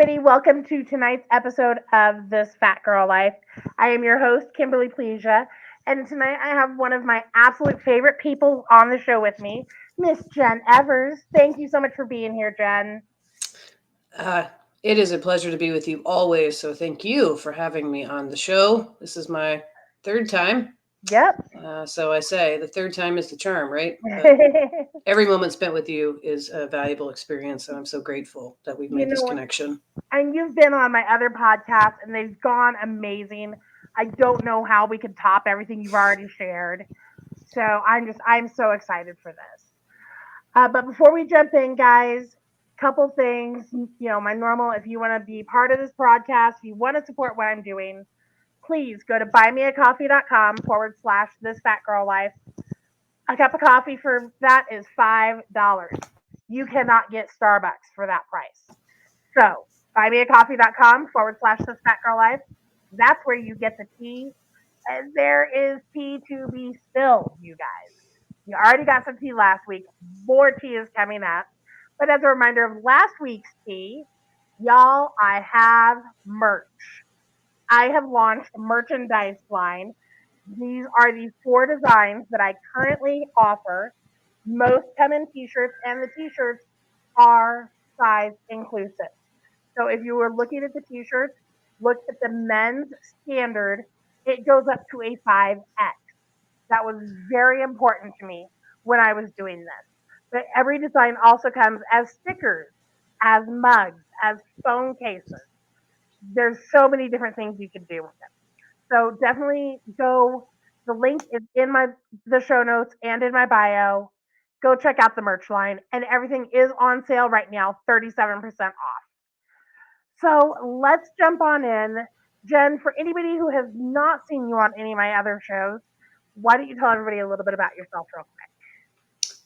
everybody. Welcome to tonight's episode of This Fat Girl Life. I am your host, Kimberly Pleasia, and tonight I have one of my absolute favorite people on the show with me, Miss Jenn Evers. Thank you so much for being here, Jen. Uh, it is a pleasure to be with you always. So thank you for having me on the show. This is my third time. Yep. So I say the third time is the charm, right? But every moment spent with you is a valuable experience. And I'm so grateful that we've you made this know, connection. and you've been on my other podcasts, and they've gone amazing. I don't know how we could top everything you've already shared. So I'm so excited for this. But before we jump in, guys, couple things. My normal. If you want to be part of this broadcast, if you want to support what I'm doing, please go to buymeacoffee.com/, this fat girl life. A cup of coffee for that is $5. You cannot get Starbucks for that price. So buymeacoffee.com/, this fat girl life. That's where you get the tea. And there is tea to be spilled, you guys. You already got some tea last week. More tea is coming up. But as a reminder of last week's tea, y'all, I have merch. I have launched a merchandise line. These are the four designs that I currently offer. Most come in t-shirts, and the t-shirts are size inclusive. So if you were looking at the t-shirts, look at the men's standard. It goes up to a 5X. That was very important to me when I was doing this. But every design also comes as stickers, as mugs, as phone cases. There's so many different things you can do with them. So definitely go. The link is in my the show notes and in my bio. Go check out the merch line, and everything is on sale right now, 37% off. So let's jump on in. Jen, for anybody who has not seen you on any of my other shows, why don't you tell everybody a little bit about yourself real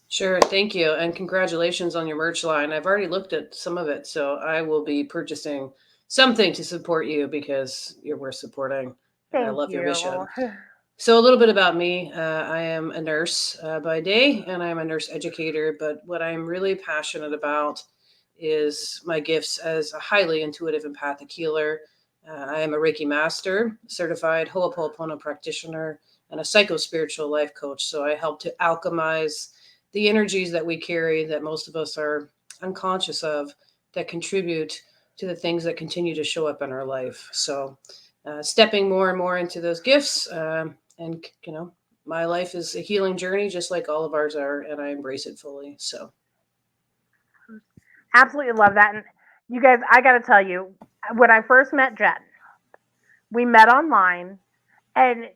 Sure. Thank you. And congratulations on your merch line. I've already looked at some of it. So I will be purchasing something to support you because you're worth supporting. quick? And I Thank love your you. mission. So, a little bit about me. I am a nurse by day and I'm a nurse educator. But what I'm really passionate about is my gifts as a highly intuitive empathic healer. I am a Reiki master, certified Ho'oponopono practitioner, and a psycho-spiritual life coach. So, I help to alchemize the energies that we carry that most of us are unconscious of that contribute to the things that continue to show up in our life. So, stepping more and more into those gifts. And my life is a healing journey just like all of ours are, and I embrace it fully. So Absolutely love that. And you guys, I got to tell you, when I first met Jen, we met online, and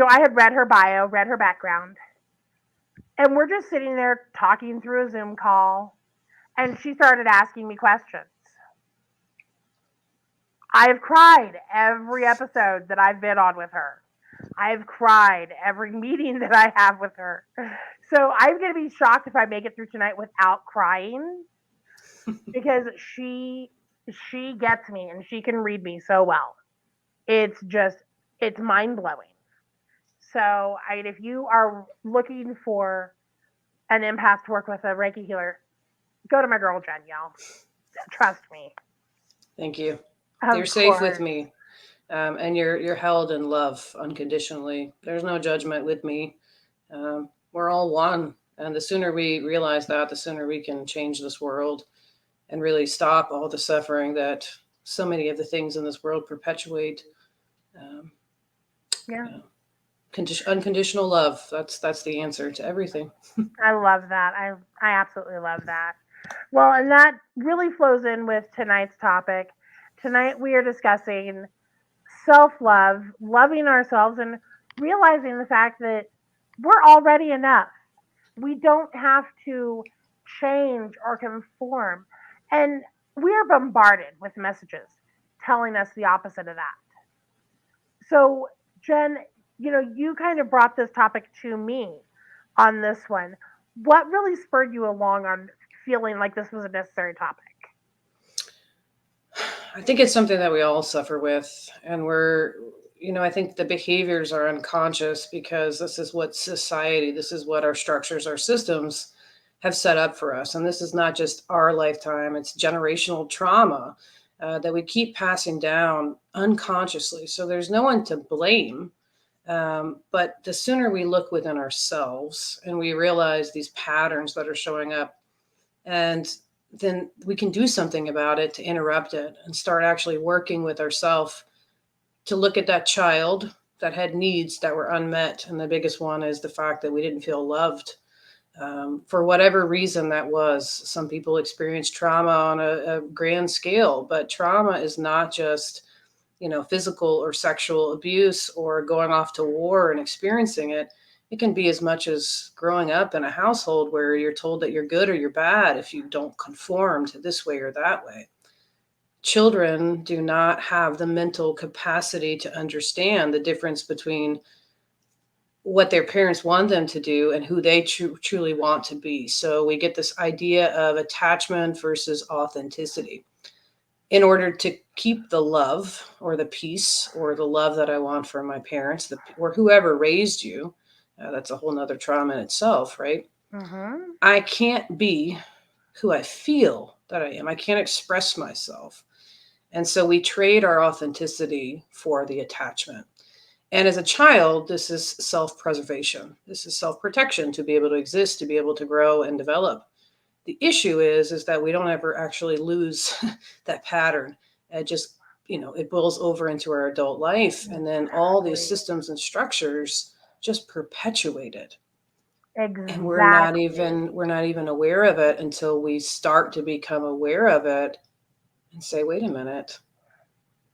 I had read her bio, read her background, and we're just sitting there talking through a Zoom call, and she started asking me questions. I've cried every episode that I've been on with her. I've cried every meeting that I have with her. So I'm going to be shocked if I make it through tonight without crying, because she gets me and she can read me so well. It's just it's mind blowing. So if you are looking for an empath to work with, a Reiki healer, go to my girl Jen, y'all. Trust me. thank you. You're Of safe with course. me, and you're held in love unconditionally. There's no judgment with me. We're all one, and the sooner we realize that, the sooner we can change this world and really stop all the suffering that so many of the things in this world perpetuate. Um, Yeah. you know, unconditional love. That's the answer to everything. I love that. I absolutely love that. Well, and that really flows in with tonight's topic. Tonight we are discussing self-love, loving ourselves, and realizing the fact that we're already enough. We don't have to change or conform. And we are bombarded with messages telling us the opposite of that. So, Jen, you kind of brought this topic to me on this one. What really spurred you along on feeling like this was a necessary topic? I think it's something that we all suffer with, and I think the behaviors are unconscious because this is what society, this is what our structures, our systems have set up for us. And this is not just our lifetime, it's generational trauma. that we keep passing down unconsciously. So there's no one to blame. But the sooner we look within ourselves and we realize these patterns that are showing up, and then we can do something about it to interrupt it and start actually working with ourselves to look at that child that had needs that were unmet. And the biggest one is the fact that we didn't feel loved. For whatever reason that was. Some people experience trauma on a grand scale, but trauma is not just, physical or sexual abuse or going off to war and experiencing it. It can be as much as growing up in a household where you're told that you're good or you're bad if you don't conform to this way or that way. Children do not have the mental capacity to understand the difference between what their parents want them to do and who they truly want to be. So we get this idea of attachment versus authenticity. In order to keep the love or the peace or the love that I want from my parents or whoever raised you, that's a whole nother trauma in itself, right? Mm-hmm. I can't be who I feel that I am. I can't express myself. And so we trade our authenticity for the attachment. And as a child, this is self preservation. This is self protection to be able to exist, to be able to grow and develop. The issue is that we don't ever actually lose that pattern. It just, it boils over into our adult life. And then all these Exactly. systems and structures just perpetuate it. And Exactly. we're not even aware of it until we start to become aware of it and say, wait a minute,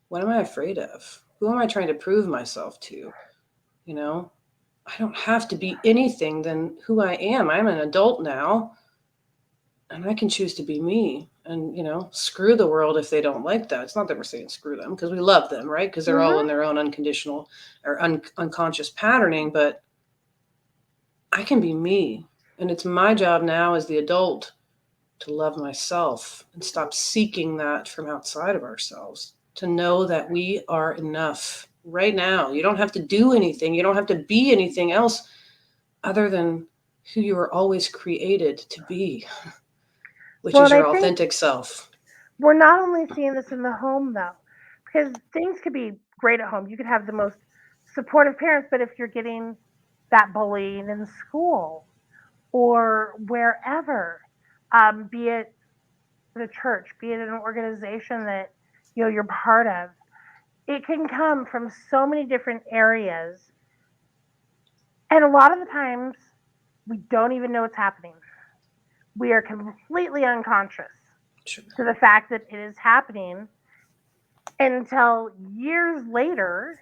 what am I afraid of? Who am I trying to prove myself to? You know, I don't have to be anything than who I am. I'm an adult now and I can choose to be me and, screw the world if they don't like that. It's not that we're saying screw them because we love them, right? Because they're all in Mm-hmm. their own unconditional or unconscious patterning, but I can be me. And it's my job now as the adult to love myself and stop seeking that from outside of ourselves, to know that we are enough right now. You don't have to do anything, you don't have to be anything else other than who you were always created to be, which Well, is and I your think authentic self. we're not only seeing this in the home though, because things could be great at home. You could have the most supportive parents, but if you're getting that bullying in school or wherever, be it the church, be it an organization that you're part of, it can come from so many different areas, and a lot of the times we don't even know what's happening. We are completely unconscious Sure. to the fact that it is happening until years later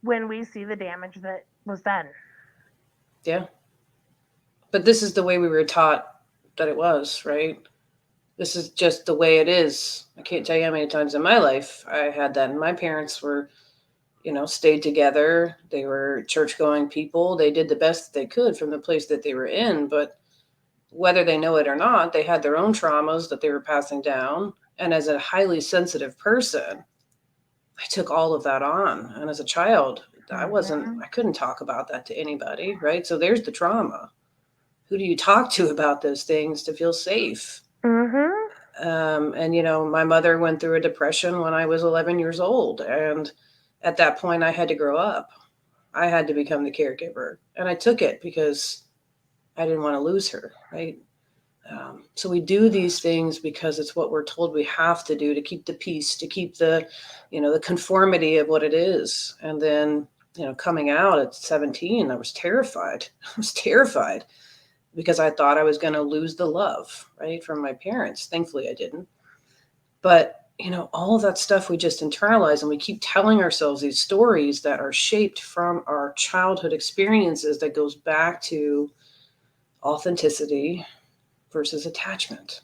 when we see the damage that was done. Yeah. But this is the way we were taught that it was, right? This is just the way it is. I can't tell you how many times in my life I had that. And my parents were, stayed together. They were church going people. They did the best that they could from the place that they were in. But whether they know it or not, they had their own traumas that they were passing down. And as a highly sensitive person, I took all of that on. And as a child, Mm-hmm. I couldn't talk about that to anybody, right? So there's the trauma. Who do you talk to about those things to feel safe? Mm-hmm. And, my mother went through a depression when I was 11 years old. And at that point, I had to grow up. I had to become the caregiver. And I took it because I didn't want to lose her, right? So we do these things because it's what we're told we have to do to keep the peace, to keep the conformity of what it is. And then, coming out at 17, I was terrified. I was terrified because I thought I was going to lose the love, right, from my parents. Thankfully, I didn't. But, all of that stuff we just internalize and we keep telling ourselves these stories that are shaped from our childhood experiences that goes back to authenticity versus attachment.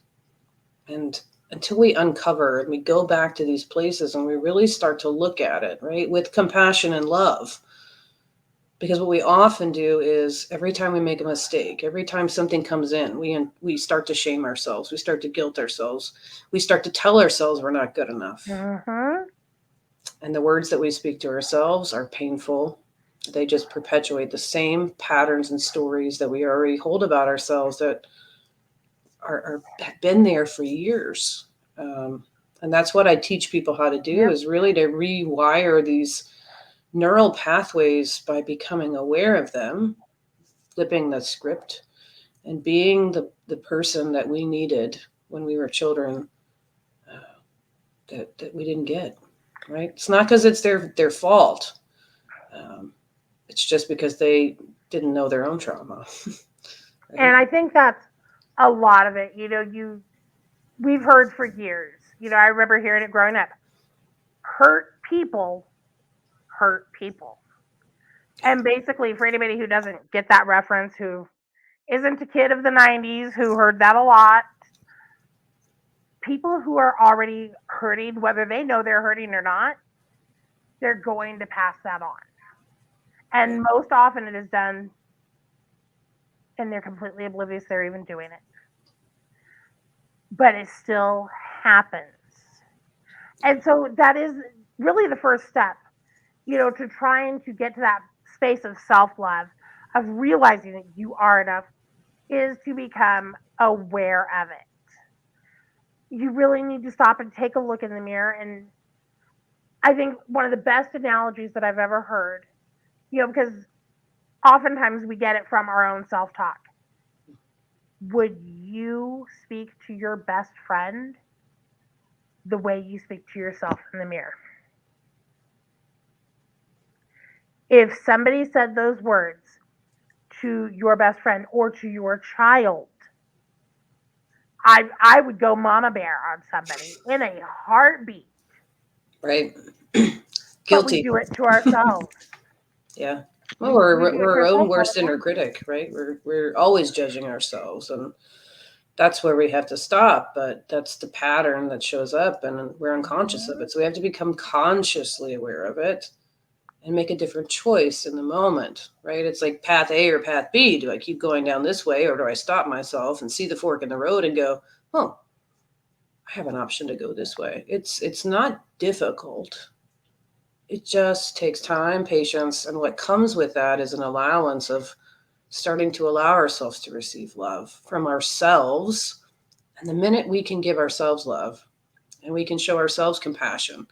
And until we uncover and we go back to these places and we really start to look at it, right, with compassion and love, because what we often do is every time we make a mistake, every time something comes in, we start to shame ourselves, we start to guilt ourselves, we start to tell ourselves we're not good enough. Mm-hmm. And the words that we speak to ourselves are painful. They just perpetuate the same patterns and stories that we already hold about ourselves that have been there for years. And that's what I teach people how to do, Yep. is really to rewire these neural pathways by becoming aware of them, flipping the script, and being the person that we needed when we were children, that we didn't get. Right? It's not because it's their fault. Um, it's just because they didn't know their own trauma. And Right? I think that's a lot of it. We've heard for years. I remember hearing it growing up. Hurt people hurt people. And basically, for anybody who doesn't get that reference, who isn't a kid of the 90s, who heard that a lot, people who are already hurting, whether they know they're hurting or not, they're going to pass that on. Yeah. And most often it is done and they're completely oblivious they're even doing it. But it still happens. And so that is really the first step, to trying to get to that space of self love, of realizing that you are enough, is to become aware of it. You really need to stop and take a look in the mirror. And I think one of the best analogies that I've ever heard, because oftentimes we get it from our own self talk. Would you speak to your best friend the way you speak to yourself in the mirror? If somebody said those words to your best friend or to your child, I would go mama bear on somebody in a heartbeat. Right? But we Guilty. do it to ourselves. Yeah. Well, We do it to we're our own ourselves all worst the inner time. critic, right? We're always judging ourselves, and that's where we have to stop. But that's the pattern that shows up, and we're unconscious of Mhm. it. So we have to become consciously aware of it and make a different choice in the moment, right? It's like path A or path B. Do I keep going down this way, or do I stop myself and see the fork in the road and go, "Oh, I have an option to go this way." It's not difficult. It just takes time, patience, and what comes with that is an allowance of starting to allow ourselves to receive love from ourselves. And the minute we can give ourselves love and we can show ourselves compassion,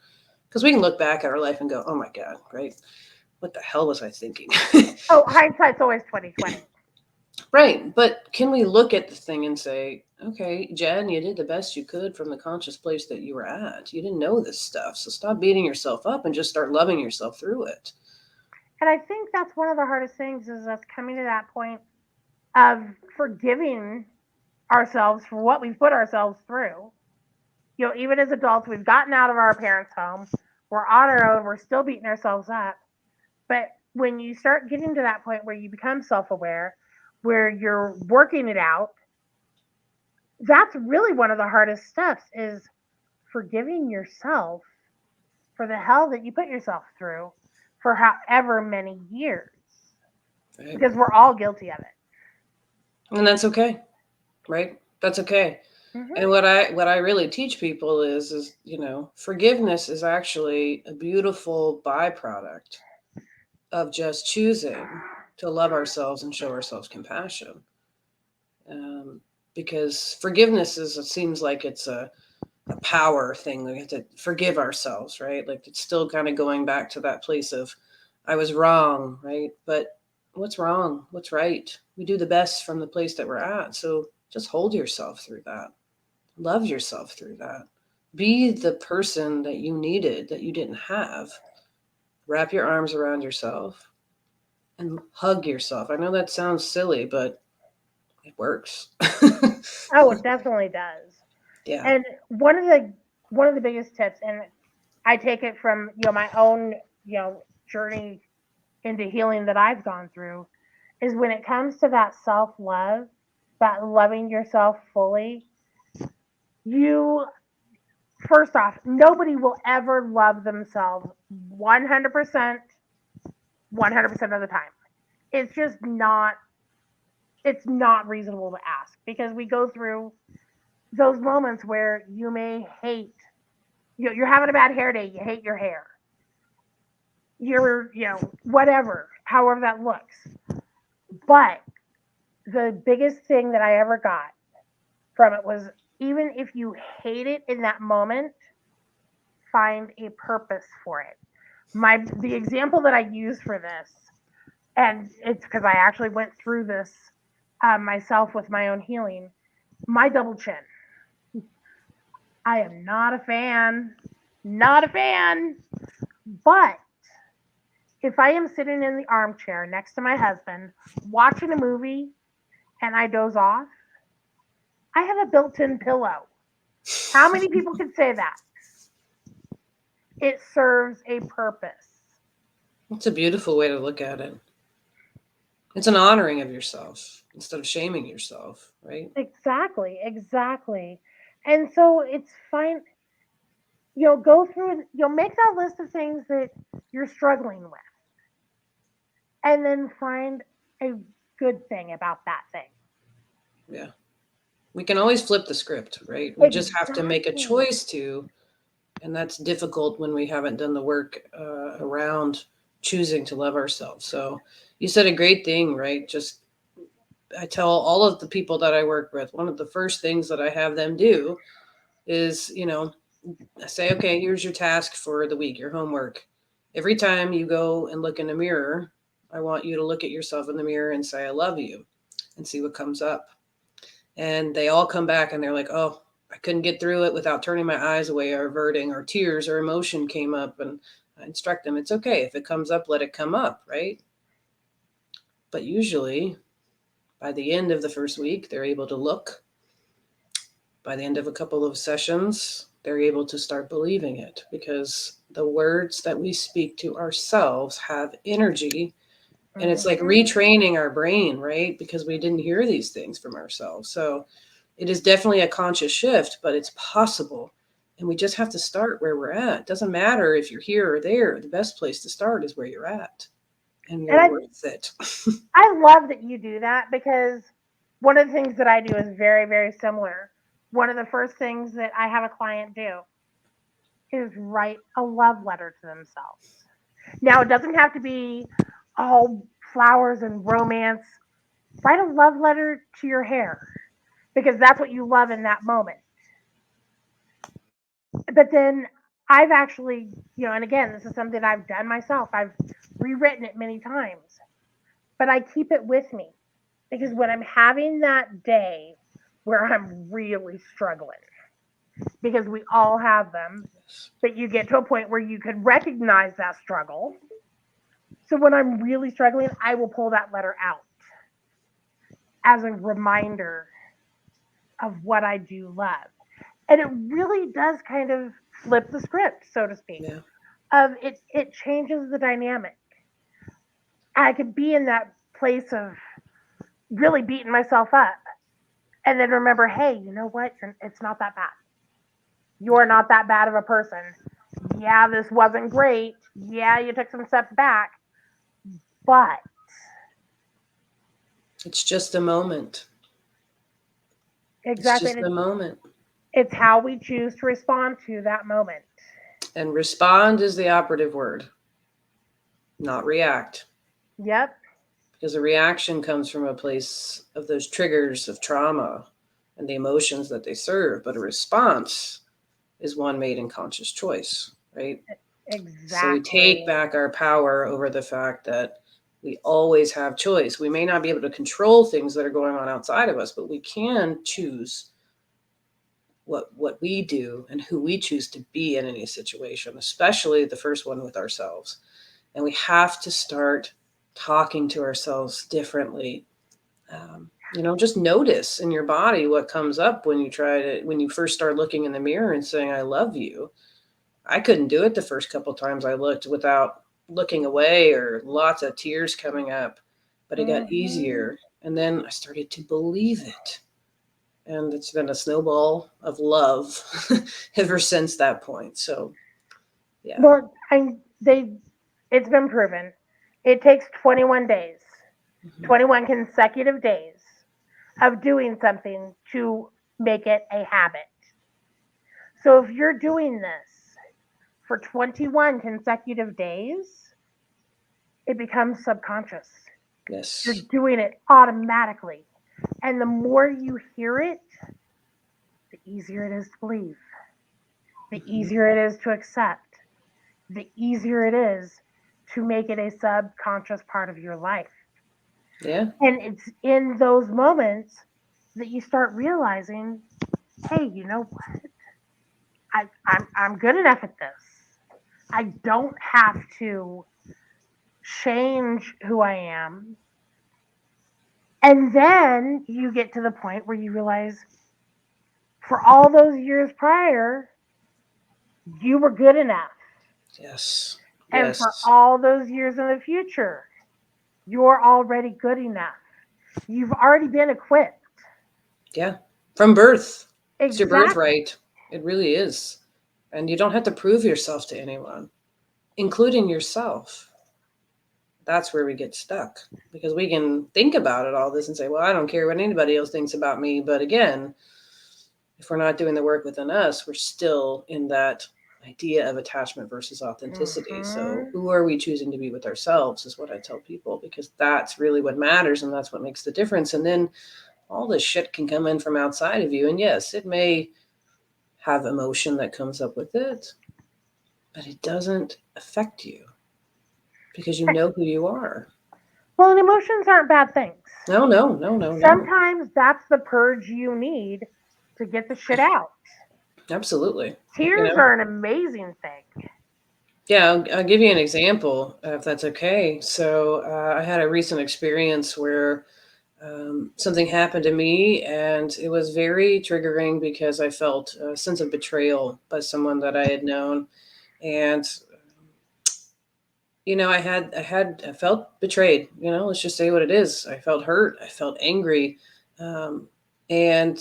because we can look back at our life and go, oh my God, right? What the hell was I thinking? Oh, hindsight's always 2020. Right. But can we look at the thing and say, okay, Jen, you did the best you could from the conscious place that you were at. You didn't know this stuff. So stop beating yourself up and just start loving yourself through it. And I think that's one of the hardest things is us coming to that point of forgiving ourselves for what we've put ourselves through. Even as adults, we've gotten out of our parents' home, we're on our own, we're still beating ourselves up. But when you start getting to that point where you become self aware, where you're working it out, that's really one of the hardest steps is forgiving yourself for the hell that you put yourself through for however many years. Right. Because we're all guilty of it. And that's okay. Right. That's okay. Hmm. And what I really teach people is forgiveness is actually a beautiful byproduct of just choosing to love ourselves and show ourselves compassion. Um, because forgiveness is, it seems like it's a power thing. We have to forgive ourselves, right? Like it's still kind of going back to that place of I was wrong, right? But what's wrong? What's right? We do the best from the place that we're at. So just hold yourself through that. Love yourself through that. Be the person that you needed that you didn't have. Wrap your arms around yourself and hug yourself. I know that sounds silly, but it works. Oh, it definitely does. Yeah. And one of the biggest tips, and I take it from my own journey into healing that I've gone through, is when it comes to that self love, that loving yourself fully. You First off, nobody will ever love themselves 100%, 100% of the time. It's just not. It's not reasonable to ask because we go through those moments where you may hate. You're having a bad hair day. You hate your hair. You're whatever, however that looks. But the biggest thing that I ever got from it was, even if you hate it in that moment, find a purpose for it. The example that I use for this, and it's because I actually went through this myself with my own healing. My double chin. I am not a fan. Not a fan. But if I am sitting in the armchair next to my husband watching a movie and I doze off, I have a built in pillow. How many people can say that? It serves a purpose. It's a beautiful way to look at it. It's an honoring of yourself instead of shaming yourself, right? Exactly, exactly. And so it's fine. You'll go through, you'll make that list of things that you're struggling with, and then find a good thing about that thing. Yeah. We can always flip the script, right? We just have to make a Exactly. choice to, and that's difficult when we haven't done the work around choosing to love ourselves. So you said a great thing, right? Just I tell all of the people that I work with, one of the first things that I have them do is, I say, okay, here's your task for the week, your homework. Every time you go and look in a mirror, I want you to look at yourself in the mirror and say, I love you, and see what comes up. And they all come back and they're like, oh, I couldn't get through it without turning my eyes away or averting, or tears or emotion came up. And I instruct them, it's okay. If it comes up, let it come up, right? But usually by the end of the first week, they're able to look. By the end of a couple of sessions, they're able to start believing it, because the words that we speak to ourselves have energy. And it's like Mhm. retraining our brain, right? Because we didn't hear these things from ourselves. So it is definitely a conscious shift, but it's possible. And we just have to start where we're at. It doesn't matter if you're here or there. The best place to start is where you're at, and And you're worth it. I love that you do that because one of the things that I do is very, very similar. One of the first things that I have a client do is write a love letter to themselves. Now, it doesn't have to be all flowers and romance. Write a love letter to your hair because that's what you love in that moment. But then I've actually, and again, this is something I've done myself. I've rewritten it many times, but I keep it with me because when I'm having that day where I'm really struggling, because we all have them, but you get to a point where you can recognize that struggle. So when I'm really struggling, I will pull that letter out as a reminder of what I do love. And it really does kind of flip the script, so to speak. Yeah. Of it changes the dynamic. I could be in that place of really beating myself up and then remember, hey, you know what? It's not that bad. You're not that bad of a person. Yeah, this wasn't great. Yeah, you took some steps back, but It's just a moment. It's exactly, just a moment. it's how we choose to respond to that moment. And respond is the operative word, not react. Yep, Because a reaction comes from a place of those triggers of trauma and the emotions that they serve. But a response is one made in conscious choice, right? So we take exactly. back our power over the fact that we always have choice. We may not be able to control things that are going on outside of us, but we can choose what we do and who we choose to be in any situation, especially the first one with ourselves. And we have to start talking to ourselves differently. Just notice in your body what comes up when you first start looking in the mirror and saying, I love you. I couldn't do it the first couple times I looked without looking away or lots of tears coming up, but it got Hmm. easier. And then I started to believe it. And it's been a snowball of love ever since that point. So, yeah. Well, it's been proven. It takes 21 days, Hmm. 21 consecutive days of doing something to make it a habit. So if you're doing this for 21 consecutive days, it becomes subconscious. You're Yes. doing it automatically. And the more you hear it, the easier it is to believe. the Mhm. easier it is to accept, the easier it is to make it a subconscious part of your life. Yeah. And it's in those moments that you start realizing, hey, you know what? I'm good enough at this. I don't have to change who I am. And then you get to the point where you realize for all those years prior, you were good enough. Yes. And for Yes. all those years in the future, you're already good enough. You've already been equipped. Yeah. From birth. It's your Exactly. birthright. It really is. And you don't have to prove yourself to anyone, including yourself. That's where we get stuck because we can think about it all this and say, well, I don't care what anybody else thinks about me. But again, if we're not doing the work within us, we're still in that idea of attachment versus authenticity. So, Hmm. who are we choosing to be with ourselves is what I tell people because that's really what matters and that's what makes the difference. And then all this shit can come in from outside of you. And yes, it may have emotion that comes up with it, but it doesn't affect you because you know who you are. Well, and emotions aren't bad things. No, no, no, no, no. Sometimes that's the purge you need to get the shit out. Absolutely. You Tears know, are an amazing thing. yeah, I'll give you an example if that's okay. So, I had a recent experience where something happened to me, and it was very triggering because I felt a sense of betrayal by someone that I had known. And I felt betrayed. Let's just say what it is. I felt hurt. I felt angry, um, and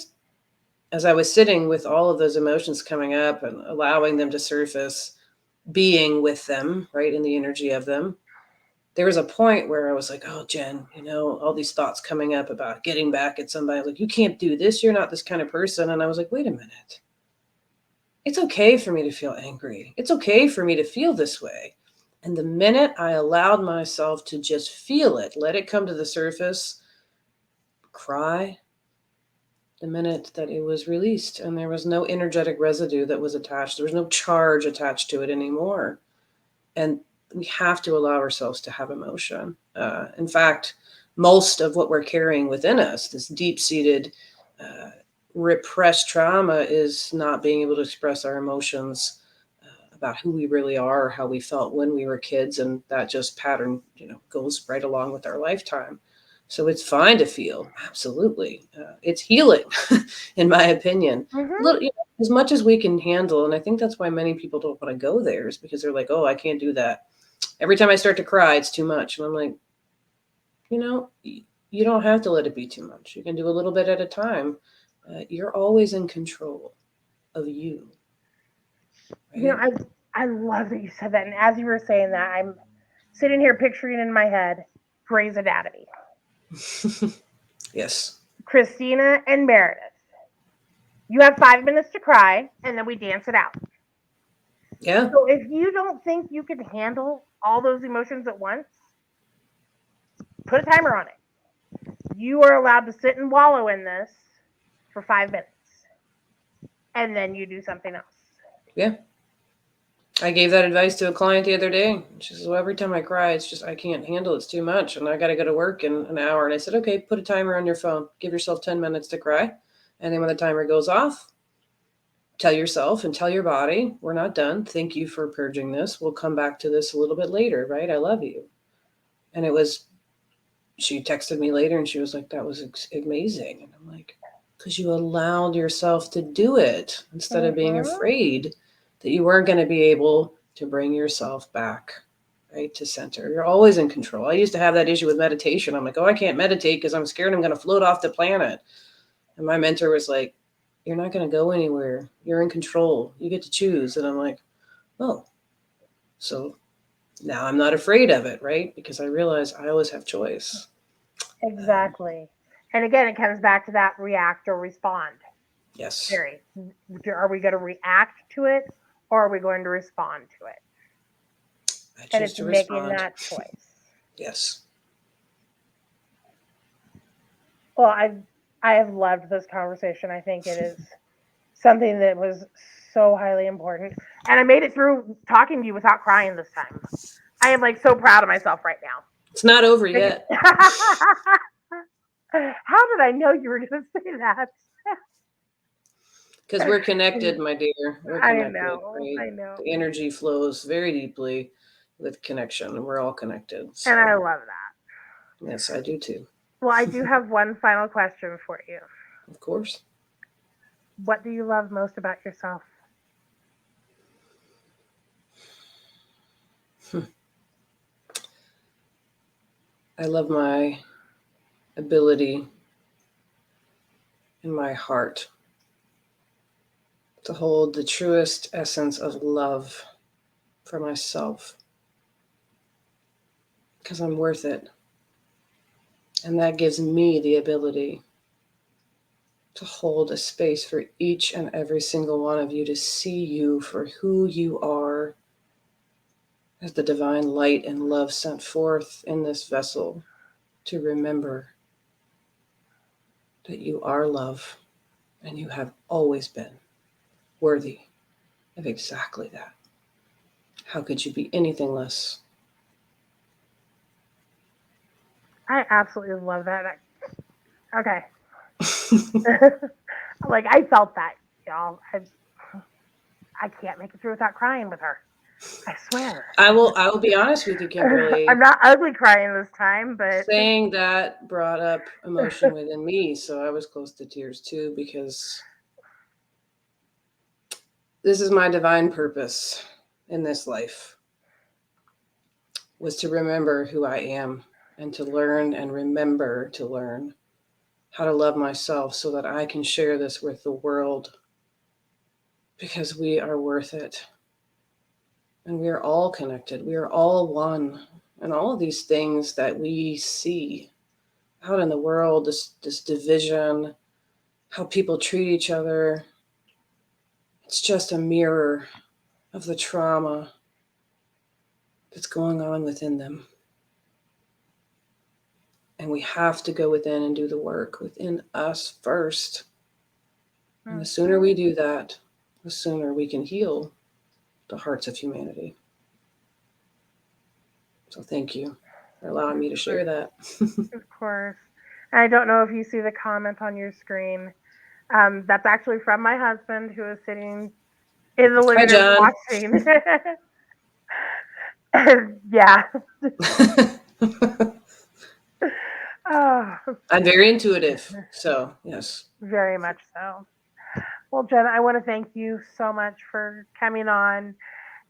as I was sitting with all of those emotions coming up and allowing them to surface, being with them, right, in the energy of them, there was a point where I was like, oh, Jen, all these thoughts coming up about getting back at somebody. Like, you can't do this. You're not this kind of person. And I was like, wait a minute. It's okay for me to feel angry. It's okay for me to feel this way. And the minute I allowed myself to just feel it, let it come to the surface, cry, the minute that it was released, and there was no energetic residue that was attached, there was no charge attached to it anymore. And we have to allow ourselves to have emotion. In fact, most of what we're carrying within us, this deep seated repressed trauma, is not being able to express our emotions about who we really are, how we felt when we were kids, and that just pattern, goes right along with our lifetime. So it's fine to feel, absolutely. It's healing, in my opinion. Hmm. Little, as much as we can handle, and I think that's why many people don't want to go there, is because they're like, "Oh, I can't do that." Every time I start to cry, it's too much, and I'm like, you don't have to let it be too much. You can do a little bit at a time. You're always in control of you, You know, right? I love that you said that. And as you were saying that, I'm sitting here picturing in my head Grey's Anatomy, Yes. Christina and Meredith. You have 5 minutes to cry, and then we dance it out. Yeah. So if you don't think you can handle all those emotions at once, put a timer on it. You are allowed to sit and wallow in this for 5 minutes, and then you do something else. Yeah. I gave that advice to a client the other day. She says, "Well, every time I cry, it's just I can't handle it. It's too much, and I got to go to work in an hour." And I said, "Okay, put a timer on your phone. Give yourself 10 minutes to cry, and then when the timer goes off, tell yourself and tell your body, we're not done. Thank you for purging this. We'll come back to this a little bit later, right? I love you." And it was. She texted me later, and she was like, "That was amazing." And I'm like, "Because you allowed yourself to do it instead of being Hmm. afraid that you weren't going to be able to bring yourself back, right, to center. You're always in control. I used to have that issue with meditation. I'm like, oh, I can't meditate because I'm scared I'm going to float off the planet. And my mentor was like, you're not going to go anywhere. You're in control. You get to choose. And I'm like, oh, so now I'm not afraid of it, right? Because I realize I always have choice. Um, Exactly. And again, it comes back to that react or respond yes, theory. Are we going to react to it or are we going to respond to it? I And choose it's to making respond. that choice. Yes. Well, I have loved this conversation. I think it is something that was so highly important. And I made it through talking to you without crying this time. I am like so proud of myself right now. It's not over yet How did I know you were going to say that? because we're connected, my dear. We're I connected, know, right? I know. The energy flows very deeply with connection, and we're all connected. And I So, love that. yes, I do too. Well, I do have one final question for you. Of course. What do you love most about yourself? I love my ability in my heart to hold the truest essence of love for myself because I'm worth it. And that gives me the ability to hold a space for each and every single one of you to see you for who you are as the divine light and love sent forth in this vessel to remember that you are love and you have always been worthy of exactly that. How could you be anything less? I absolutely love that. Okay. Like I felt that, y'all. I can't make it through without crying with her. I swear. I will be honest with you, I'm Kimberly. not ugly crying this time, but Saying that brought up emotion within me, so I was close to tears too because this is my divine purpose in this life was to remember who I am and to learn and remember to learn how to love myself so that I can share this with the world because we are worth it and we are all connected. We are all one. And all of these things that we see out in the world, this division, how people treat each other, it's just a mirror of the trauma that's going on within them. And we have to go within and do the work within us first. And the sooner we do that, the sooner we can heal the hearts of humanity. So thank you for allowing me to share that. of course. And I don't know if you see the comment on your screen. That's actually from my husband who is sitting in the Hi, living room John. watching. Yeah. Oh, I'm very intuitive. So, yes. very much so. Well, Jen, I want to thank you so much for coming on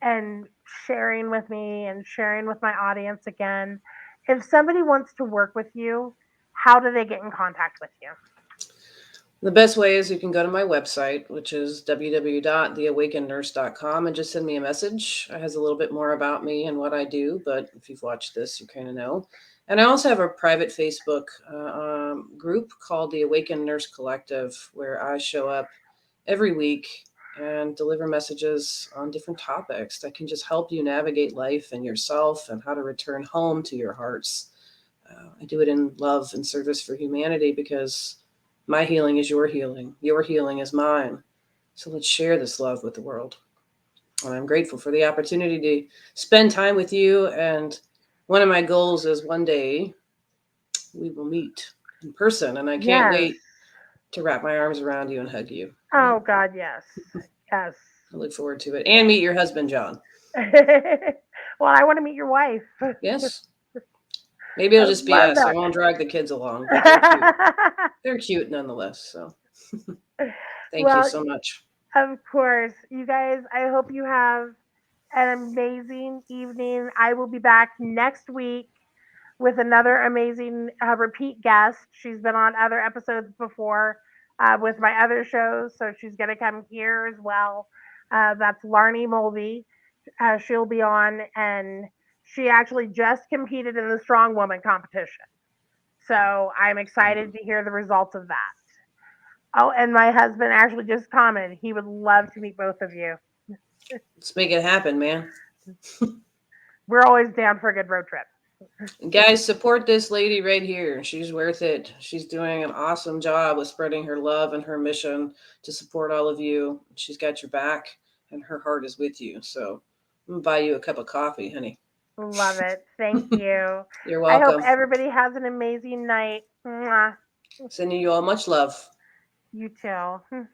and sharing with me and sharing with my audience again. If somebody wants to work with you, how do they get in contact with you? The best way is you can go to my website, which is www.theawakenednurse.com, and just send me a message. It has a little bit more about me and what I do, but if you've watched this, you kind of know. And I also have a private Facebook group called the Awakened Nurse Collective, where I show up every week and deliver messages on different topics that can just help you navigate life and yourself and how to return home to your hearts. I do it in love and service for humanity because my healing is your healing. Your healing is mine. So let's share this love with the world. And I'm grateful for the opportunity to spend time with you. And one of my goals is one day we will meet in person. And I can't Yes. wait to wrap my arms around you and hug you. Right? Oh, God, yes. Yes. I look forward to it. And meet your husband, John. Well, I want to meet your wife. Yes. Maybe I it'll would just be love us. I won't drag the kids along, but they're cute. that. They're cute nonetheless. So thank you Well, so much. of course. You guys, I hope you have an amazing evening. I will be back next week with another amazing repeat guest. She's been on other episodes before with my other shows, so she's going to come here as well. That's Larnie Mulvey. She'll be on, and she actually just competed in the Strong Woman competition. So I'm excited to hear the results of that. Oh, and my husband actually just commented he would love to meet both of you. Let's make it happen, man. We're always down for a good road trip. Guys, support this lady right here. She's worth it. She's doing an awesome job with spreading her love and her mission to support all of you. She's got your back and her heart is with you. So I'm going to buy you a cup of coffee, honey. Love it. Thank you. You're I hope welcome. everybody has an amazing night. Mwah. Sending you all much love. You too.